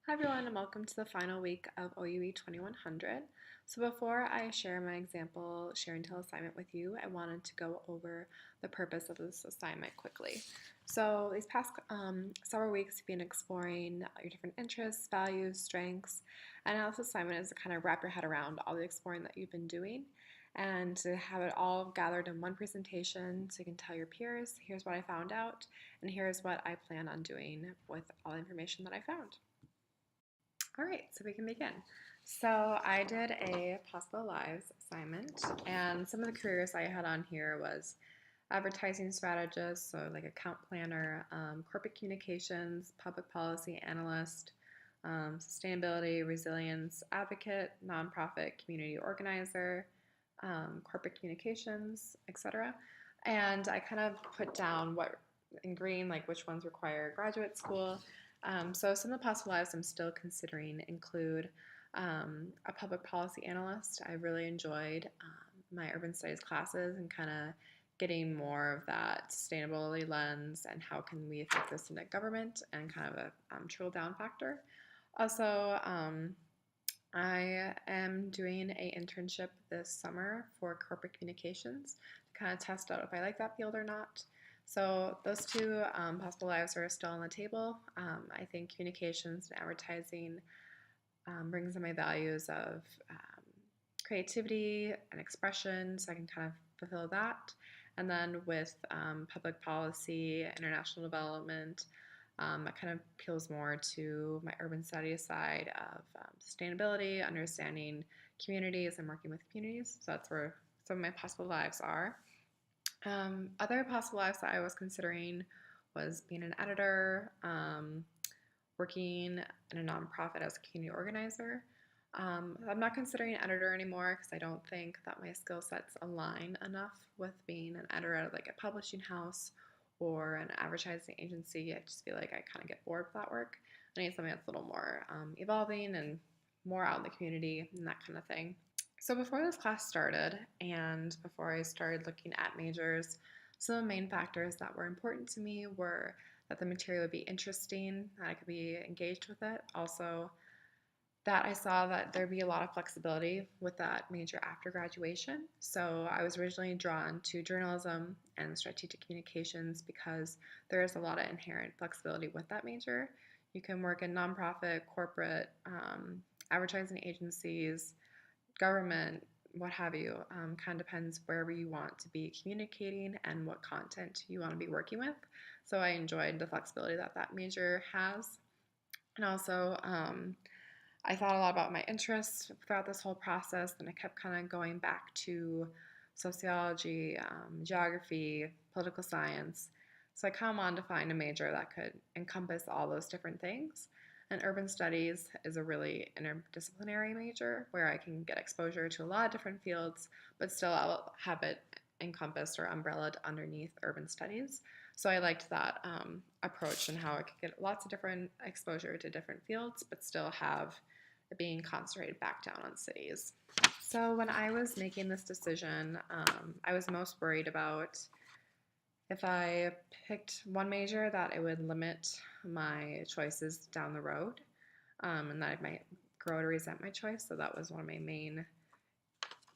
Hi everyone and welcome to the final week of OUE 2100. So before I share my example Share and Tell assignment with you, I wanted to go over the purpose of this assignment quickly. So these past several weeks you've been exploring your different interests, values, strengths, and now this assignment is to kind of wrap your head around all the exploring that you've been doing and to have it all gathered in one presentation so you can tell your peers, here's what I found out, and here's what I plan on doing with all the information that I found. All right, so we can begin. So I did a Possible Lives assignment, and some of the careers I had on here was advertising strategist, so like account planner, corporate communications, public policy analyst, sustainability, resilience advocate, nonprofit community organizer, corporate communications, etc. And I kind of put down what in green, like which ones require graduate school. So some of the possible lives I'm still considering include a public policy analyst. I really enjoyed my urban studies classes and kind of getting more of that sustainability lens and how can we affect this in the government and kind of a trickle down factor. Also, I am doing a internship this summer for corporate communications to kind of test out if I like that field or not. So those two possible lives are still on the table. I think communications and advertising brings in my values of creativity and expression, so I can kind of fulfill that. And then with public policy, international development, that kind of appeals more to my urban studies side of sustainability, understanding communities, and working with communities. So that's where some of my possible lives are. Other possible lives that I was considering was being an editor, working in a nonprofit as a community organizer. I'm not considering editor anymore because I don't think that my skill sets align enough with being an editor at like a publishing house or an advertising agency. I just feel like I kind of get bored with that work. I need something that's a little more evolving and more out in the community and that kind of thing. So before this class started and before I started looking at majors, some of the main factors that were important to me were that the material would be interesting, that I could be engaged with it. Also, that I saw that there'd be a lot of flexibility with that major after graduation. So I was originally drawn to journalism and strategic communications because there is a lot of inherent flexibility with that major. You can work in nonprofit, corporate, advertising agencies, government, what have you. Kind of depends wherever you want to be communicating and what content you want to be working with. So I enjoyed the flexibility that that major has. And also, I thought a lot about my interests throughout this whole process, and I kept kind of going back to sociology, geography, political science. So I kind of wanted to find a major that could encompass all those different things. And urban studies is a really interdisciplinary major where I can get exposure to a lot of different fields, but still I'll have it encompassed or umbrellaed underneath urban studies. So I liked that approach and how I could get lots of different exposure to different fields, but still have it being concentrated back down on cities. So when I was making this decision, I was most worried about if I picked one major that it would limit my choices down the road, and that I might grow to resent my choice. So that was one of my main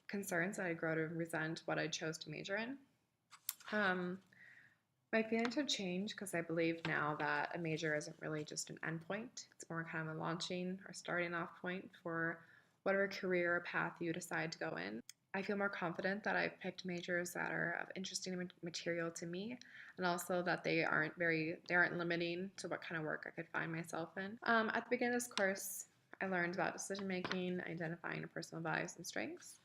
concerns, that I'd grow to resent what I chose to major in. My feelings have changed because I believe now that a major isn't really just an endpoint. It's more kind of a launching or starting off point for whatever career or path you decide to go in. I feel more confident that I've picked majors that are of interesting material to me, and also that they aren't limiting to what kind of work I could find myself in. At the beginning of this course, I learned about decision making, identifying personal values and strengths.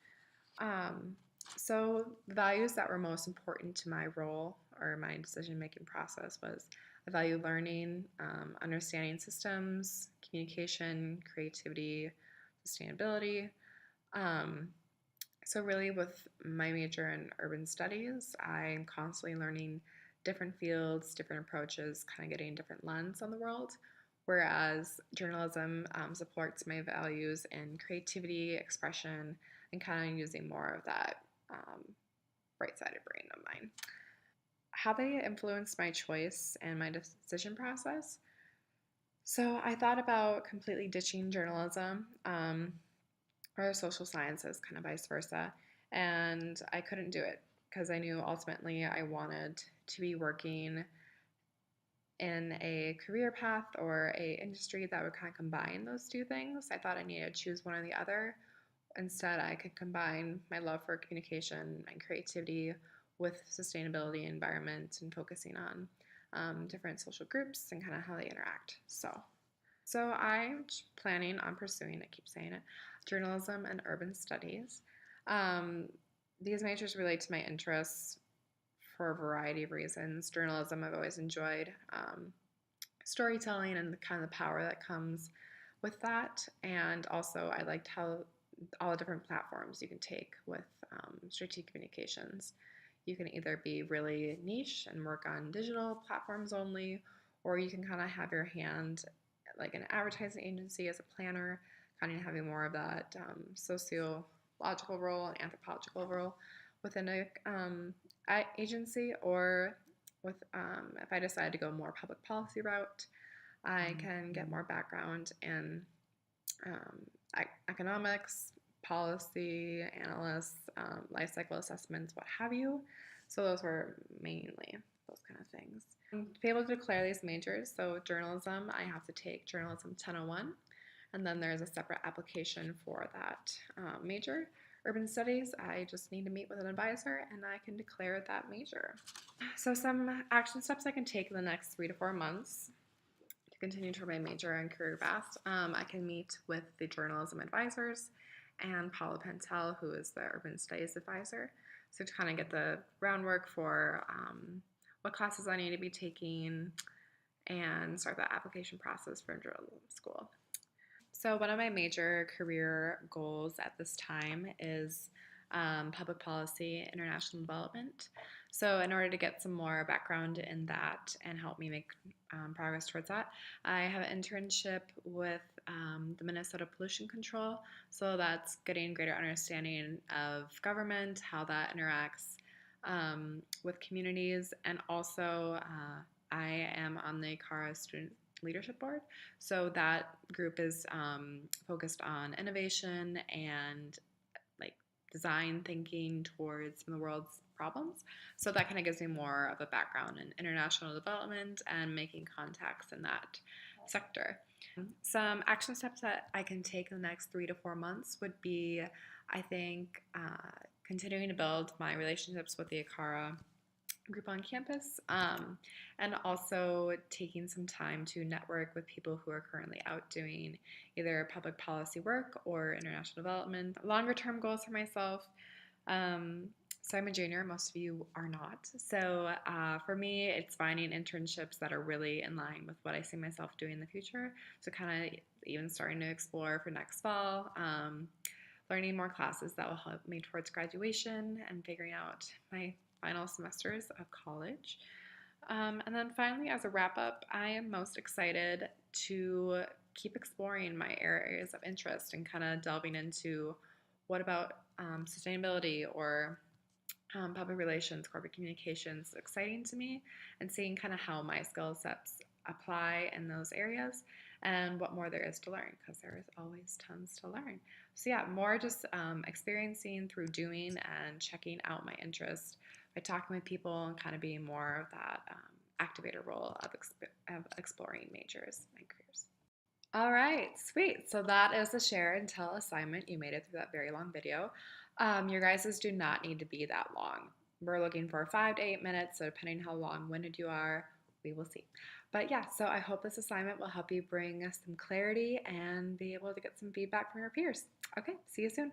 Um, so the values that were most important to my role or my decision-making process was I value learning, understanding systems, communication, creativity, sustainability. Um, so really with my major in urban studies, I'm constantly learning different fields, different approaches, kind of getting a different lens on the world. Whereas journalism supports my values in creativity, expression, and kind of using more of that bright-sided brain of mine. How they influenced my choice and my decision process. So I thought about completely ditching journalism, or social sciences, kind of vice versa, and I couldn't do it because I knew ultimately I wanted to be working in a career path or a industry that would kind of combine those two things. I thought I needed to choose one or the other. Instead, I could combine my love for communication and creativity with sustainability, environment, and focusing on different social groups and kind of how they interact. So I'm planning on pursuing, I keep saying it, journalism and urban studies. Um, these majors relate to my interests for a variety of reasons. Journalism, I've always enjoyed storytelling and the kind of the power that comes with that. And also, I liked how all the different platforms you can take with strategic communications. You can either be really niche and work on digital platforms only, or you can kind of have your hand like an advertising agency as a planner, kind of having more of that sociological role and anthropological role within a agency, or with if I decide to go more public policy route, I can get more background in economics, policy, analysts, life cycle assessments, what have you. So those were mainly those kind of things. To be able to declare these majors, so journalism, I have to take Journalism 1001, and then there's a separate application for that major. Urban Studies, I just need to meet with an advisor and I can declare that major. So some action steps I can take in the next 3 to 4 months to continue toward my major and career path. I can meet with the journalism advisors and Paula Pentel, who is the urban studies advisor. So to kind of get the groundwork for what classes I need to be taking and start that application process for journalism school. So one of my major career goals at this time is public policy, international development. So in order to get some more background in that and help me make progress towards that, I have an internship with the Minnesota Pollution Control. So that's getting greater understanding of government, how that interacts with communities, and also I am on the CARA Student Leadership Board. So that group is focused on innovation and like design thinking towards some of the world's problems. So that kind of gives me more of a background in international development and making contacts in that sector. Some action steps that I can take in the next 3 to 4 months would be, I think, continuing to build my relationships with the ACARA group on campus, and also taking some time to network with people who are currently out doing either public policy work or international development. Longer term goals for myself. So I'm a junior, most of you are not. So for me, it's finding internships that are really in line with what I see myself doing in the future. So kind of even starting to explore for next fall, learning more classes that will help me towards graduation and figuring out my final semesters of college. And then finally, as a wrap up, I am most excited to keep exploring my areas of interest and kind of delving into what about sustainability or public relations, corporate communications is exciting to me, and seeing kind of how my skill sets apply in those areas and what more there is to learn, because there is always tons to learn. So yeah, more just experiencing through doing and checking out my interest by talking with people and kind of being more of that activator role of exploring majors and careers. All right, sweet. So that is the share and tell assignment. You made it through that very long video. Your guys's do not need to be that long. We're looking for 5 to 8 minutes, so depending how long-winded you are, we will see. But yeah, so I hope this assignment will help you bring us some clarity and be able to get some feedback from your peers. Okay, see you soon.